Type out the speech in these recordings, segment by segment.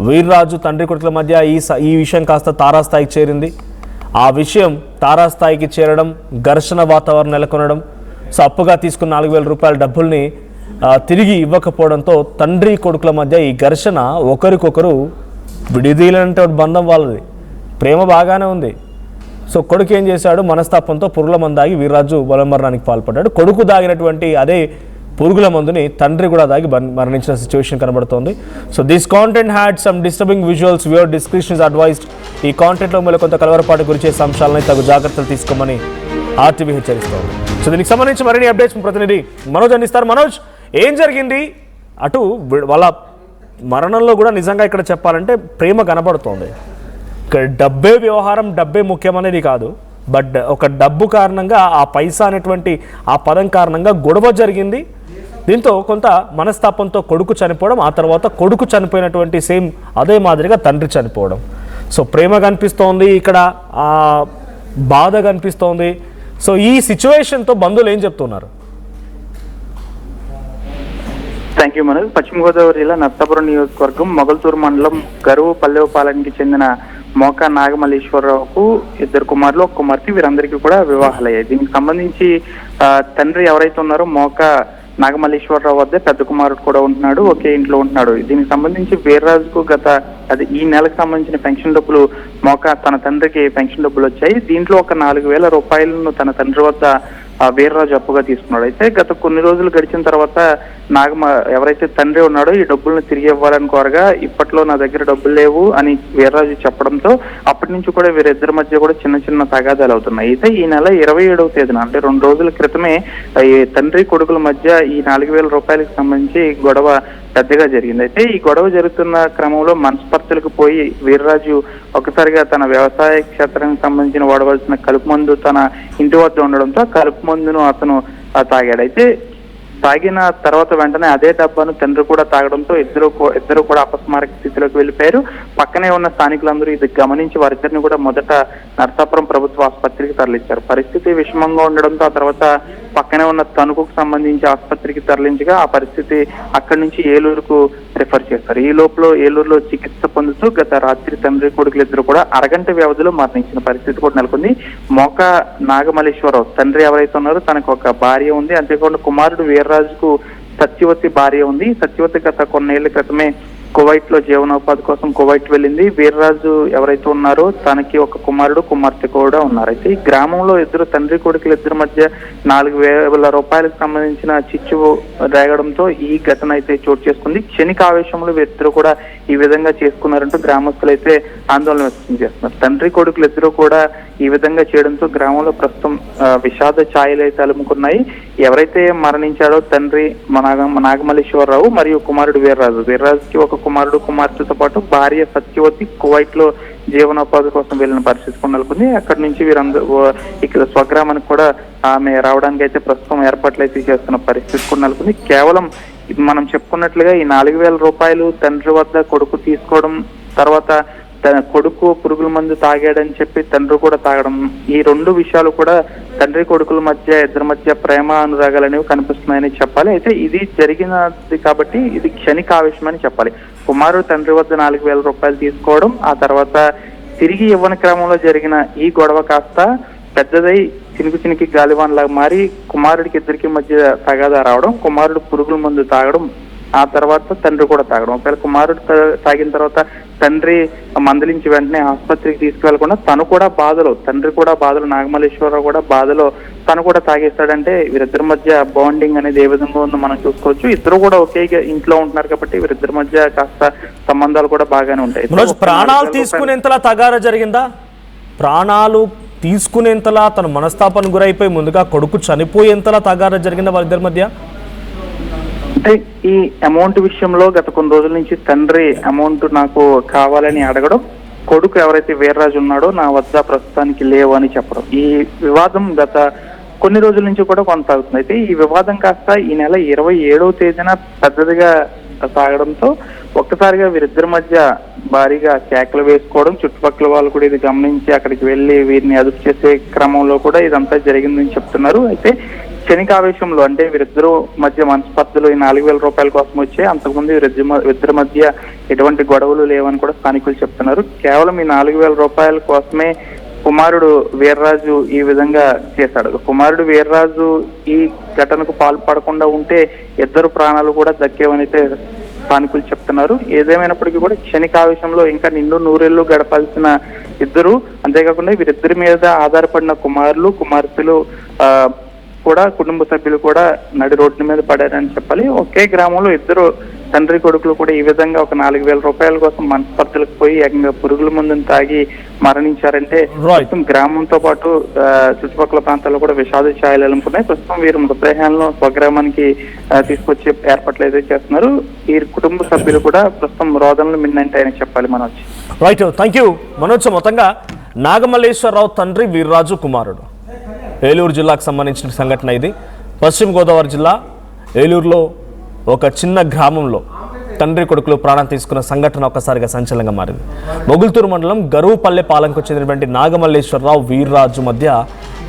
వీర్రాజు తండ్రి కొడుకుల మధ్య ఈ విషయం కాస్త తారాస్థాయికి చేరింది. ఆ విషయం తారాస్థాయికి చేరడం, ఘర్షణ వాతావరణం నెలకొనడం, సో అప్పుగా తీసుకున్న 4,000 రూపాయల డబ్బుల్ని తిరిగి ఇవ్వకపోవడంతో తండ్రి కొడుకుల మధ్య ఈ ఘర్షణ, ఒకరికొకరు విడిదీలంటే బంధం వాళ్ళది, ప్రేమ బాగానే ఉంది. సో కొడుకు ఏం చేశాడు, మనస్తాపంతో పురుగుల మందు దాగి వీర్రాజు బలమరణానికి పాల్పడ్డాడు. కొడుకు దాగినటువంటి అదే పురుగుల మందుని తండ్రి కూడా దాగి మరణించిన సిచ్యువేషన్ కనబడుతోంది. So this content had some disturbing visuals, viewer description is advised. ఈ కాంటెంట్లో మళ్ళీ కొంత కలవరపాటు గురి చేసే అంశాలని తగు జాగ్రత్తలు తీసుకోమని ఆర్టీవీ హెచ్చరిస్తోంది. సో దీనికి సంబంధించి మరిన్ని అప్డేట్స్ ప్రతినిధి మనోజ్ అందిస్తారు. మనోజ్, ఏం జరిగింది? అటు వాళ్ళ మరణంలో కూడా నిజంగా ఇక్కడ చెప్పాలంటే ప్రేమ కనబడుతోంది. ఇక్కడ డబ్బే వ్యవహారం, డబ్బే ముఖ్యం అనేది కాదు, బట్ ఒక డబ్బు కారణంగా, ఆ పైసా అనేటువంటి ఆ పదం కారణంగా గొడవ జరిగింది. దీంతో కొంత మనస్తాపంతో కొడుకు చనిపోవడం, ఆ తర్వాత కొడుకు చనిపోయినటువంటి సేమ్ అదే మాదిరిగా తండ్రి చనిపోవడం. సో ప్రేమ కనిపిస్తోంది ఇక్కడ, బాధ కనిపిస్తోంది. సో ఈ సిచ్యువేషన్తో బంధువులు ఏం చెప్తున్నారు? Thank you Manoj. పశ్చిమ గోదావరి జిల్లా నర్సాపురం నియోజకవర్గం మొగల్తూరు మండలం గరువు పల్లెపాలెంకి చెందిన మోకా నాగమల్లేశ్వరరావుకు 2 కుమారులు, 1 కుమార్తె, వీరందరికీ కూడా వివాహాలయ్యాయి. దీనికి సంబంధించి తండ్రి ఎవరైతే ఉన్నారో మోకా నాగమల్లేశ్వరరావు వద్ద పెద్ద కుమారుడు కూడా ఉంటున్నాడు, ఒకే ఇంట్లో ఉంటున్నాడు. దీనికి సంబంధించి వీర్రాజుకు ఈ నెలకు సంబంధించిన పెన్షన్ డబ్బులు మోకా తన తండ్రికి పెన్షన్ డబ్బులు వచ్చాయి. దీంట్లో ఒక 4,000 రూపాయలను తన తండ్రి వద్ద వీర్రాజు అప్పుగా తీసుకున్నాడు. అయితే గత కొన్ని రోజులు గడిచిన తర్వాత ఎవరైతే తండ్రి ఉన్నాడో ఈ డబ్బులను తిరిగి ఇవ్వాలని కోరగా, ఇప్పట్లో నా దగ్గర డబ్బులు లేవు అని వీర్రాజు చెప్పడంతో అప్పటి నుంచి కూడా వీరిద్దరి మధ్య కూడా చిన్న చిన్న తగాదాలు అవుతున్నాయి. అయితే ఈ నెల 27వ తేదీన అంటే 2 రోజుల క్రితమే ఈ తండ్రి కొడుకుల మధ్య ఈ 4,000 రూపాయలకు సంబంధించి గొడవ పెద్దగా జరిగింది. అయితే ఈ గొడవ జరుగుతున్న క్రమంలో మనస్పర్ధలకు పోయి వీర్రాజు ఒకసారిగా తన వ్యవసాయ క్షేత్రానికి సంబంధించిన వాడవలసిన కలుపు మందు తన ఇంటి వద్ద ఉండడంతో కలుపు మందును అతను తాగాడు. అయితే తాగిన తర్వాత వెంటనే అదే డబ్బాను తండ్రి కూడా తాగడంతో ఇద్దరు కూడా అపస్మారక స్థితిలోకి వెళ్ళిపోయారు. పక్కనే ఉన్న స్థానికులందరూ ఇది గమనించి వారిద్దరిని కూడా మొదట నర్సాపురం ప్రభుత్వ ఆసుపత్రికి తరలించారు. పరిస్థితి విషమంగా ఉండడంతో ఆ తర్వాత పక్కనే ఉన్న తణుకుకు సంబంధించి ఆసుపత్రికి తరలించగా ఆ పరిస్థితి అక్కడి నుంచి ఏలూరుకు రిఫర్ చేస్తారు. ఈ లోపల ఏలూరులో చికిత్స పొందుతూ గత రాత్రి తండ్రి కొడుకులు ఇద్దరు కూడా అరగంట వ్యవధిలో మరణించిన పరిస్థితి కూడా నెలకొంది. మోకా నాగమల్లేశ్వరరావు తండ్రి ఎవరైతే ఉన్నారో తనకు ఒక భార్య ఉంది, అంతేకాకుండా కుమారుడు వీర్రాజుకు సత్యవతి భార్య ఉంది. సత్యవతి గత కొన్నేళ్ల క్రితమే కువైట్ లో జీవనోపాధి కోసం కువైట్ వెళ్ళింది. వీర్రాజు ఎవరైతే ఉన్నారో తనకి ఒక కుమారుడు, కుమార్తె కూడా ఉన్నారు. అయితే ఈ గ్రామంలో తండ్రి కొడుకులు ఇద్దరి మధ్య 4,000 రూపాయలకు సంబంధించిన చిచ్చు రేగడంతో ఈ ఘటన అయితే చోటు చేసుకుంది. క్షణిక ఆవేశంలో వీరిద్దరు కూడా ఈ విధంగా చేసుకున్నారంటూ గ్రామస్తులు అయితే ఆందోళన వ్యక్తం చేస్తున్నారు. తండ్రి కొడుకులు ఇద్దరు కూడా ఈ విధంగా చేయడంతో గ్రామంలో ప్రస్తుతం విషాద ఛాయలు అయితే అలుముకున్నాయి. ఎవరైతే మరణించాడో తండ్రి నాగమల్లేశ్వరరావు మరియు కుమారుడు వీర్రాజుకి ఒక కుమారుడు, కుమార్తెతో పాటు భార్య సత్యవతి కువైట్ లో జీవనోపాధి కోసం వెళ్ళిన పరిస్థితి కూడా నెలకొంది. అక్కడి నుంచి వీరందరూ ఇక్కడ స్వగ్రామానికి కూడా ఆమె రావడానికి అయితే ప్రస్తుతం ఏర్పాట్లు అయితే చేస్తున్న పరిస్థితి కూడా నెలకొంది. కేవలం మనం చెప్పుకున్నట్లుగా ఈ 4,000 రూపాయలు తండ్రి వద్ద కొడుకు తీసుకోవడం, తర్వాత తన కొడుకు పురుగుల మందు తాగాడని చెప్పి తండ్రి కూడా తాగడం, ఈ 2 విషయాలు కూడా తండ్రి కొడుకుల మధ్య ఇద్దరి మధ్య ప్రేమ అనురాగాలు అనేవి కనిపిస్తున్నాయని చెప్పాలి. అయితే ఇది జరిగినది కాబట్టి ఇది క్షణిక ఆవేశం అని చెప్పాలి. కుమారుడు తండ్రి వద్ద 4,000 రూపాయలు తీసుకోవడం, ఆ తర్వాత తిరిగి ఇవ్వని క్రమంలో జరిగిన ఈ గొడవ కాస్త పెద్దదై చినికి గాలివాన్లాగా మారి కుమారుడికి ఇద్దరికి మధ్య తగాదా రావడం, కుమారుడు పురుగుల మందు తాగడం, ఆ తర్వాత తండ్రి కూడా తాగడం. ఒకవేళ కుమారుడు తాగిన తర్వాత తండ్రి మందలించి వెంటనే ఆసుపత్రికి తీసుకువెళ్లకుండా తండ్రి కూడా బాధలో నాగమల్లేశ్వరరావు కూడా బాధలో తను కూడా తాగేస్తాడంటే వీరిద్దరి మధ్య బాండింగ్ అనేది ఏ విధంగా ఉందో మనం చూసుకోవచ్చు. ఇద్దరు కూడా ఒకే ఇంట్లో ఉంటున్నారు కాబట్టి వీరిద్దరి మధ్య కాస్త సంబంధాలు కూడా బాగానే ఉంటాయి. ప్రాణాలు తీసుకునేంతలా తగారా జరిగిందా? ప్రాణాలు తీసుకునేంతలా తన మనస్తాపన గురైపోయి ముందుగా కొడుకు చనిపోయేంతలా తగారా జరిగిందా వాళ్ళిద్దరి మధ్య? అంటే ఈ అమౌంట్ విషయంలో గత కొన్ని రోజుల నుంచి తండ్రి అమౌంట్ నాకు కావాలని అడగడం, కొడుకు ఎవరైతే వీర్రాజు ఉన్నాడో నా వద్ద ప్రస్తుతానికి లేవు అని చెప్పడం, ఈ వివాదం గత కొన్ని రోజుల నుంచి కూడా కొనసాగుతుంది. అయితే ఈ వివాదం కాస్త ఈ నెల 27వ తేదీన పెద్దదిగా సాగడంతో ఒక్కసారిగా వీరిద్దరి మధ్య భారీగా కేకలు వేసుకోవడం, చుట్టుపక్కల వాళ్ళు కూడా ఇది గమనించి అక్కడికి వెళ్లి వీరిని అదుపు చేసే క్రమంలో కూడా ఇదంతా జరిగిందని చెప్తున్నారు. అయితే క్షణికావేశంలో అంటే వీరిద్దరూ మధ్య మనస్పర్ధలు ఈ 4,000 రూపాయల కోసం వచ్చే, అంతకుముందు వీరిద్దరి మధ్య ఎటువంటి గొడవలు లేవని కూడా స్థానికులు చెప్తున్నారు. కేవలం ఈ 4,000 రూపాయల కోసమే కుమారుడు వీర్రాజు ఈ విధంగా చేశాడు. కుమారుడు వీర్రాజు ఈ ఘటనకు పాల్పడకుండా ఉంటే ఇద్దరు ప్రాణాలు కూడా దక్కేవనైతే స్థానికులు చెప్తున్నారు. ఏదేమైనప్పటికీ కూడా క్షణికావేశంలో ఇంకా నిండు నూరేళ్లు గడపాల్సిన ఇద్దరు, అంతేకాకుండా వీరిద్దరి మీద ఆధారపడిన కుమార్తెలు కూడా కుటుంబ సభ్యులు కూడా నడి రోడ్డు మీద పడారని చెప్పాలి. ఒకే గ్రామంలో ఇద్దరు తండ్రి కొడుకులు కూడా ఈ విధంగా ఒక 4,000 రూపాయల కోసం మనస్పర్ధలకు పోయి ఏకంగా పురుగుల మందును తాగి మరణించారంటే ప్రస్తుతం గ్రామంతో పాటు చుట్టుపక్కల ప్రాంతాల్లో కూడా విషాద ఛాయలు ఎలుముకున్నాయి. ప్రస్తుతం వీరు మృతదేహాలను స్వగ్రామానికి తీసుకొచ్చే ఏర్పాట్లు అయితే చేస్తున్నారు. ఈ కుటుంబ సభ్యులు కూడా ప్రస్తుతం రోదనలు మిన్నంటాయని చెప్పాలి Manoj. Right, thank you Manoj. మొత్తంగా నాగమల్లేశ్వరరావు తండ్రి వీర్రాజు కుమారుడు ఏలూరు జిల్లాకు సంబంధించిన సంఘటన ఇది. పశ్చిమ గోదావరి జిల్లా ఏలూరులో ఒక చిన్న గ్రామంలో తండ్రి కొడుకులు ప్రాణం తీసుకున్న సంఘటన ఒక్కసారిగా సంచలనంగా మారింది. మొగుల్తూరు మండలం గరువుపల్లె పాలెంకు చెందినటువంటి నాగమల్లేశ్వరరావు వీర్రాజు మధ్య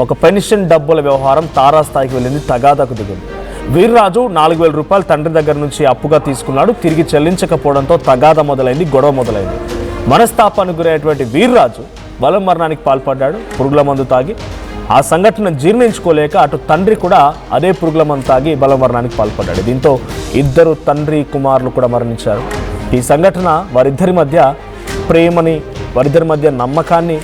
ఒక పెన్షన్ డబ్బుల వ్యవహారం తారాస్థాయికి వెళ్ళింది, తగాదాకు దిగింది. వీర్రాజు 4,000 రూపాయలు తండ్రి దగ్గర నుంచి అప్పుగా తీసుకున్నాడు. తిరిగి చెల్లించకపోవడంతో తగాదా మొదలైంది, గొడవ మొదలైంది. మనస్తాపానికి గురైనటువంటి వీర్రాజు బలమరణానికి పాల్పడ్డాడు పురుగుల మందు తాగి. ఆ సంఘటన జీర్ణించుకోలేక అటు తండ్రి కూడా అదే పురుగుల మందు తాగి బలమరణానికి పాల్పడ్డాడు. దీంతో ఇద్దరు తండ్రి కుమారులు కూడా మరణించారు. ఈ సంఘటన వారిద్దరి మధ్య ప్రేమని, వారిద్దరి మధ్య నమ్మకాన్ని